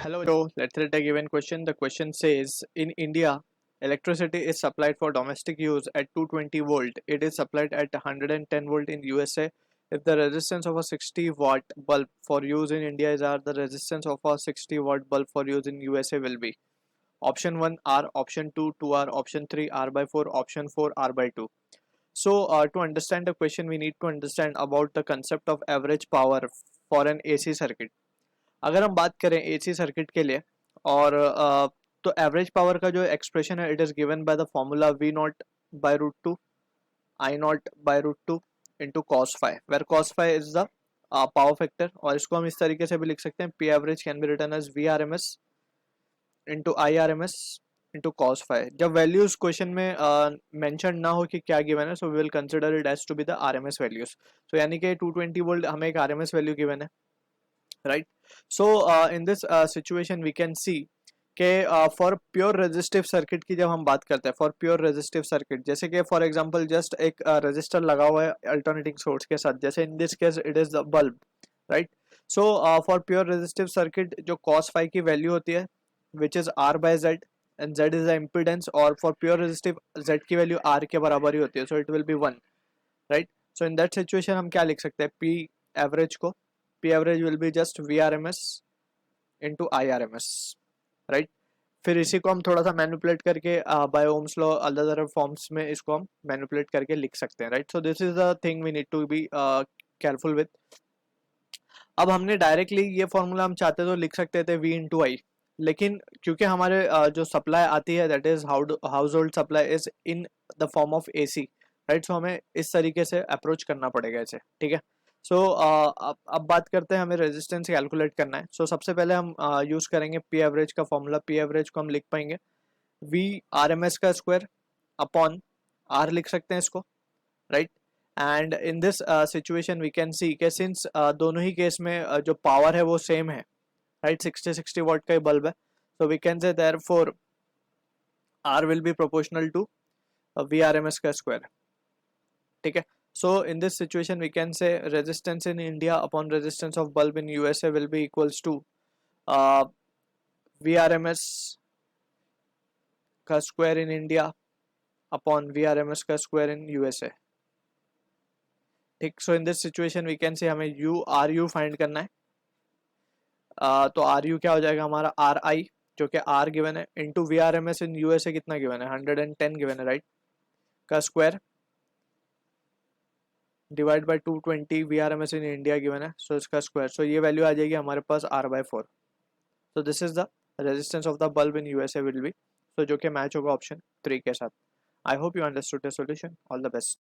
Hello, so let's read a given question. The question says, in India, electricity is supplied for domestic use at 220 volt. It is supplied at 110 volt in USA. If the resistance of a 60 watt bulb for use in India is R, the resistance of a 60 watt bulb for use in USA will be option 1 R, option 2 2R, option 3 R by 4, option 4 R by 2. So to understand the question, we need to understand about the concept of average power for an AC circuit. अगर हम बात करें AC circuit के लिए और तो average power का जो एक्सप्रेशन है it is given by the formula V naught by root two I naught by root two into cos five where cos five is the power factor और इसको हम इस तरीके से भी लिख सकते हैं P average can be written as V R M S into I R M S into cos five. जब वैल्यूज क्वेश्चन में मेंशन ना हो कि क्या गिवन है so we will consider it as to be the R M S values. तो यानी कि 220 वोल्ट हमें एक R M S value given है, right? So in this situation we can see कि फॉर प्योर रेजिस्टिव सर्किट की जब हम बात करते हैं फॉर प्योर रेजिस्टिव सर्किट, जैसे कि फॉर एग्जांपल जस्ट एक रेजिस्टर लगा हुआ है अल्टरनेटिंग सोर्स के साथ, जैसे in this case it is the bulb, right? So for pure resistive circuit जो cos फाइव की वैल्यू होती है which is r by z and z is the impedance, और फॉर प्योर रेजिस्टिव z की value r के बराबर ही होती है, so it will be 1, right? So in that situation हम क्या लिख सकते हैं, p एवरेज को P average will be just VRMS into IRMS, right? फिर इसी को हम थोड़ा सा मैनिपुलेट करके बाय ओम्स लॉ अलग अलग फॉर्म्स में इसको हम मैनिपुलेट करके लिख सकते हैं, right? So this is the thing we need to be careful with. अब हमने डायरेक्टली ये फॉर्मूला हम चाहते तो लिख सकते थे V इंटू आई, लेकिन क्योंकि हमारे जो सप्लाई आती है that is household supply is in the form of AC, right? So हमें इस तरीके से अप्रोच करना पड़ेगा इसे, ठीक है? सो अब बात करते हैं, हमें रेजिस्टेंस कैलकुलेट करना है. सो सबसे पहले हम यूज करेंगे पी एवरेज का फॉर्मूला. पी एवरेज को हम लिख पाएंगे वी आर एम एस का स्क्वायर अपॉन आर लिख सकते हैं इसको, right? And in this situation we can see कि सिंस दोनों ही केस में जो पावर है वो सेम है, राइट? 60 वॉट का ही बल्ब है, so we can say therefore R will be proportional to V R M S का स्क्वायर, ठीक है? So in this situation we can say resistance in India upon resistance of bulb in USA will be equals to VRMS का square in India upon VRMS का square in USA, ठीक? So in this situation we can say हमें RU find करना है. तो RU क्या हो जाएगा हमारा RI जो कि R गिवन है इंटू VRMS इन USA कितना गिवन है 110 गिवन है, राइट? का square divide by 220 VRMS in India given है, सो इसका स्क्वायर. सो ये वैल्यू आ जाएगी हमारे पास R by 4. So this is the resistance of the bulb in USA will be, so जो कि मैच होगा ऑप्शन 3 के साथ. I hope you understood the solution. All the best.